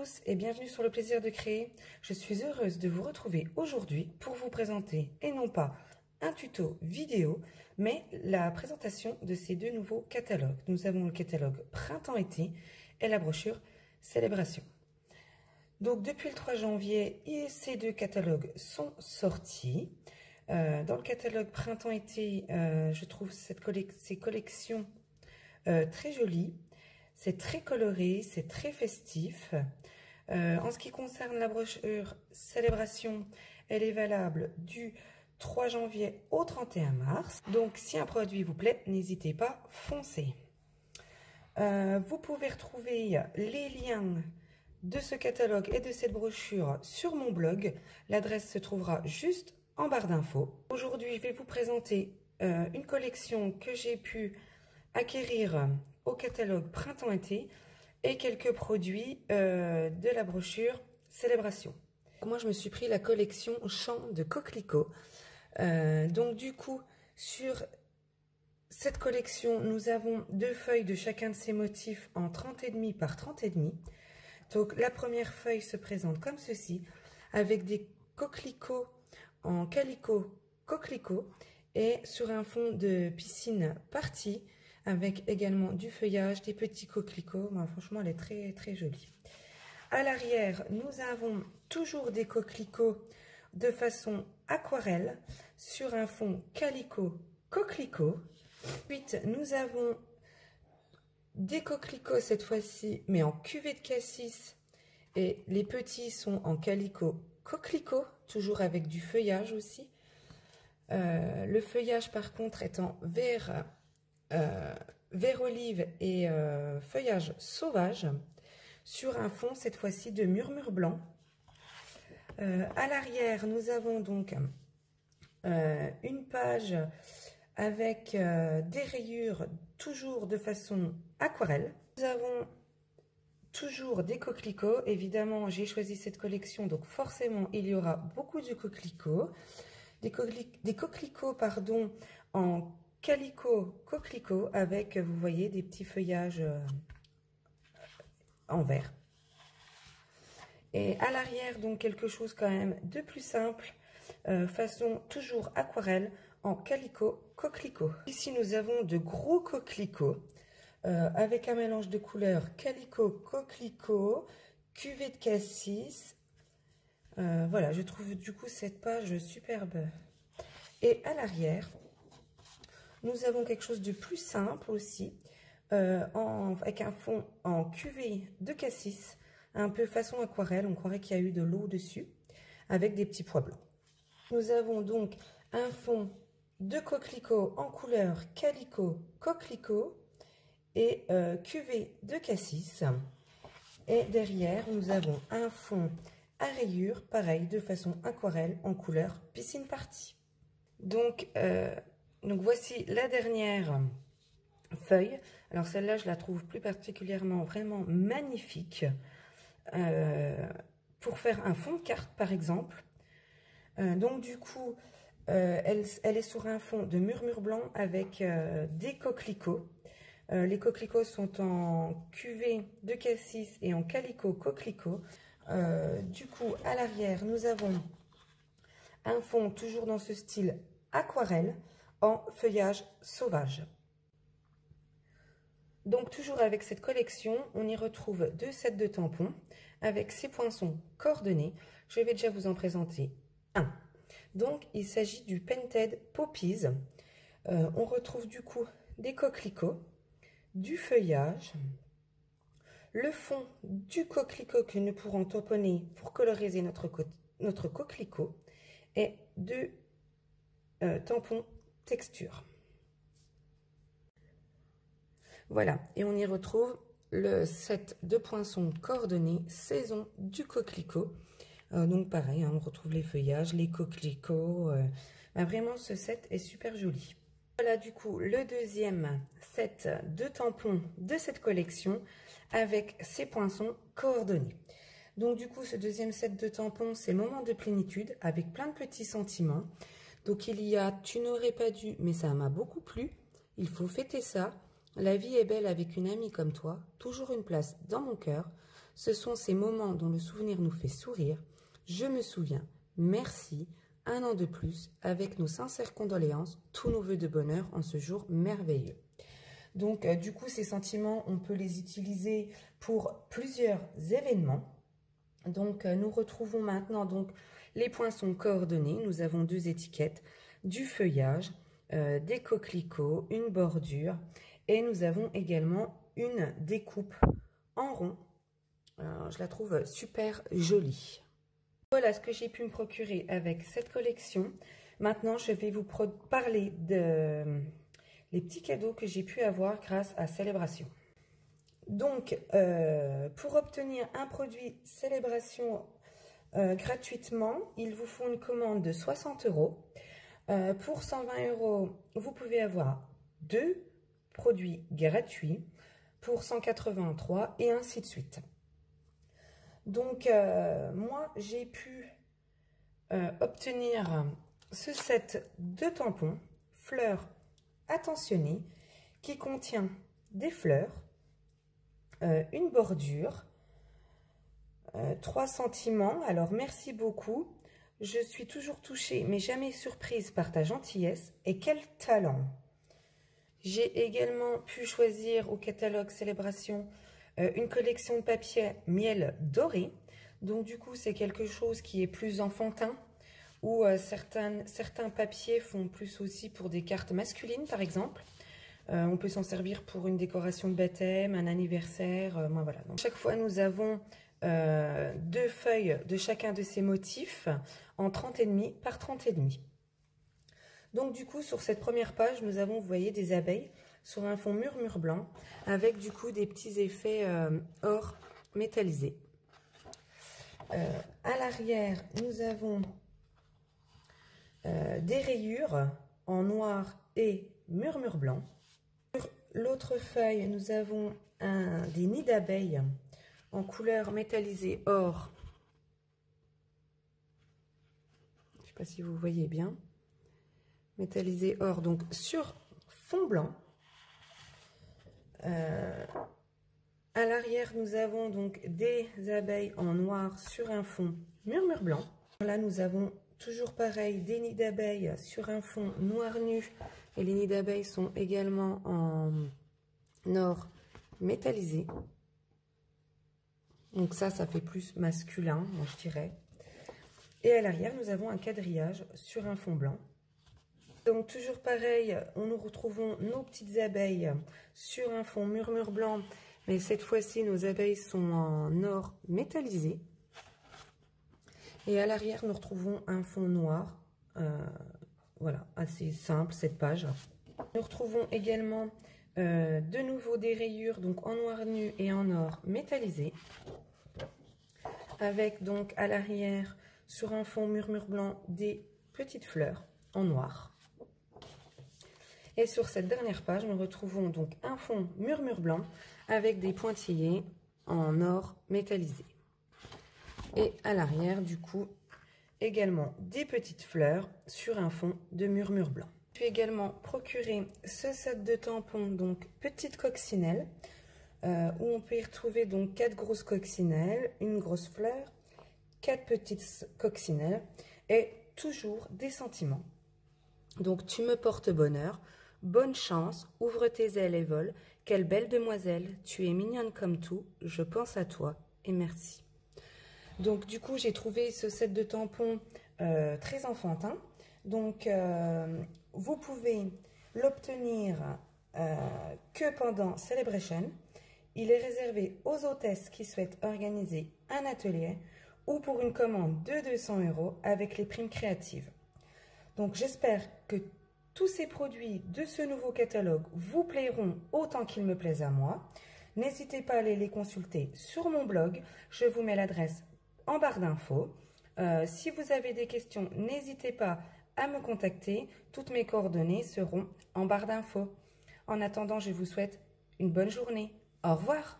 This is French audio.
tous et bienvenue sur Le Plaisir de Créer. Je suis heureuse de vous retrouver aujourd'hui pour vous présenter, et non pas un tuto vidéo, mais la présentation de ces deux nouveaux catalogues. Nous avons le catalogue Printemps-été et la brochure Célébration. Donc depuis le 3 janvier, ces deux catalogues sont sortis. Dans le catalogue Printemps-été, je trouve ces collections très jolies. C'est très coloré, c'est très festif. En ce qui concerne la brochure Célébration, elle est valable du 3 janvier au 31 mars. Donc, si un produit vous plaît, n'hésitez pas, foncez. Vous pouvez retrouver les liens de ce catalogue et de cette brochure sur mon blog. L'adresse se trouvera juste en barre d'infos. Aujourd'hui, je vais vous présenter une collection que j'ai pu acquérir au catalogue Printemps-été et quelques produits de la brochure Célébration. Moi, je me suis pris la collection Champ de coquelicots. Donc, du coup, sur cette collection, nous avons deux feuilles de chacun de ces motifs en 30,5 par 30,5. Donc, la première feuille se présente comme ceci, avec des coquelicots en calico coquelicot et sur un fond de piscine partie, avec également du feuillage, des petits coquelicots. Bon, franchement, elle est très, très jolie. À l'arrière, nous avons toujours des coquelicots de façon aquarelle sur un fond calico coquelicot. Ensuite, nous avons des coquelicots cette fois-ci, mais en cuvée de cassis. Et les petits sont en calico coquelicot, toujours avec du feuillage aussi. Le feuillage, par contre, est en vert olive et feuillage sauvage sur un fond cette fois-ci de murmure blanc. À l'arrière, nous avons donc une page avec des rayures toujours de façon aquarelle. Nous avons toujours des coquelicots. Évidemment, j'ai choisi cette collection, donc forcément il y aura beaucoup de coquelicots. Des coquelicots, pardon, en calico coquelicot avec, vous voyez, des petits feuillages en vert. Et à l'arrière, donc quelque chose quand même de plus simple, façon toujours aquarelle en calico coquelicot. Ici, nous avons de gros coquelicots avec un mélange de couleurs calico coquelicot, cuvée de cassis. Voilà, je trouve du coup cette page superbe. Et à l'arrière, nous avons quelque chose de plus simple aussi, avec un fond en cuvée de cassis, un peu façon aquarelle, on croirait qu'il y a eu de l'eau dessus, avec des petits pois blancs. Nous avons donc un fond de coquelicot en couleur calico coquelicot et cuvée de cassis. Et derrière, nous avons un fond à rayures, pareil, de façon aquarelle, en couleur piscine partie. Donc voici la dernière feuille. Alors celle-là, je la trouve plus particulièrement vraiment magnifique pour faire un fond de carte, par exemple. Donc du coup, elle est sur un fond de murmure blanc avec des coquelicots. Les coquelicots sont en cuvée de cassis et en calico coquelicot. Du coup, à l'arrière, nous avons un fond toujours dans ce style aquarelle en feuillage sauvage. Donc toujours avec cette collection, on y retrouve deux sets de tampons avec ces poinçons coordonnés. Je vais déjà vous en présenter un. Donc il s'agit du Painted Poppies. On retrouve du coup des coquelicots, du feuillage, le fond du coquelicot que nous pourrons tamponner pour coloriser notre coquelicot et deux tampons texture. Voilà, et on y retrouve le set de poinçons coordonnés saison du coquelicot. Donc pareil, hein, on retrouve les feuillages, les coquelicots. Vraiment, ce set est super joli. Voilà du coup le deuxième set de tampons de cette collection avec ces poinçons coordonnés. Donc du coup, ce deuxième set de tampons, c'est Moment de plénitude avec plein de petits sentiments. Donc il y a Tu n'aurais pas dû, mais ça m'a beaucoup plu. Il faut fêter ça. La vie est belle avec une amie comme toi. Toujours une place dans mon cœur. Ce sont ces moments dont le souvenir nous fait sourire. Je me souviens, merci, un an de plus, avec nos sincères condoléances, tous nos vœux de bonheur en ce jour merveilleux. Donc, du coup, ces sentiments, on peut les utiliser pour plusieurs événements. Donc, nous retrouvons maintenant, donc, les points sont coordonnés. Nous avons 2 étiquettes, du feuillage, des coquelicots, une bordure et nous avons également une découpe en rond. Je la trouve super jolie. Voilà ce que j'ai pu me procurer avec cette collection. Maintenant, je vais vous parler de les petits cadeaux que j'ai pu avoir grâce à Célébration. Donc, pour obtenir un produit Célébration gratuitement, il vous faut une commande de 60 €. Pour 120 €, vous pouvez avoir 2 produits gratuits. Pour 183 et ainsi de suite. Donc, moi, j'ai pu obtenir ce set de tampons fleurs attentionnées qui contient des fleurs, une bordure, 3 sentiments. Alors, merci beaucoup. Je suis toujours touchée, mais jamais surprise par ta gentillesse. Et quel talent! J'ai également pu choisir au catalogue Célébration une collection de papier miel doré. Donc, du coup, c'est quelque chose qui est plus enfantin, où certains papiers font plus aussi pour des cartes masculines, par exemple. On peut s'en servir pour une décoration de baptême, un anniversaire. Voilà. Donc, chaque fois, nous avons 2 feuilles de chacun de ces motifs en 30,5 par 30,5. Donc du coup, sur cette première page, nous avons, vous voyez, des abeilles sur un fond murmure blanc avec du coup des petits effets or métallisés. À l'arrière, nous avons des rayures en noir et murmure blanc. Sur l'autre feuille, nous avons des nids d'abeilles en couleur métallisée or. Je ne sais pas si vous voyez bien. Métallisé or, donc sur fond blanc. À l'arrière, nous avons donc des abeilles en noir sur un fond murmure blanc. Là, nous avons toujours pareil, des nids d'abeilles sur un fond noir nu. Et les nids d'abeilles sont également en or métallisé. Donc ça fait plus masculin, moi je dirais. Et à l'arrière, nous avons un quadrillage sur un fond blanc. Donc toujours pareil, nous retrouvons nos petites abeilles sur un fond murmure blanc, mais cette fois-ci nos abeilles sont en or métallisé. Et à l'arrière nous retrouvons un fond noir, voilà, assez simple cette page. Nous retrouvons également de nouveau des rayures donc en noir nu et en or métallisé, avec donc à l'arrière sur un fond murmure blanc des petites fleurs en noir. Et sur cette dernière page, nous retrouvons donc un fond murmure blanc avec des pointillés en or métallisé. Et à l'arrière, du coup, également des petites fleurs sur un fond de murmure blanc. Je vais également procurer ce set de tampons, donc petite coccinelle, où on peut y retrouver donc 4 grosses coccinelles, une grosse fleur, 4 petites coccinelles et toujours des sentiments. Donc tu me portes bonheur. Bonne chance, ouvre tes ailes et vole. Quelle belle demoiselle, tu es mignonne comme tout. Je pense à toi et merci. Donc du coup, j'ai trouvé ce set de tampons très enfantin. Donc vous pouvez l'obtenir que pendant Celebration. Il est réservé aux hôtesses qui souhaitent organiser un atelier ou pour une commande de 200 € avec les primes créatives. Donc j'espère que tous ces produits de ce nouveau catalogue vous plairont autant qu'ils me plaisent à moi. N'hésitez pas à aller les consulter sur mon blog. Je vous mets l'adresse en barre d'infos. Si vous avez des questions, n'hésitez pas à me contacter. Toutes mes coordonnées seront en barre d'infos. En attendant, je vous souhaite une bonne journée. Au revoir.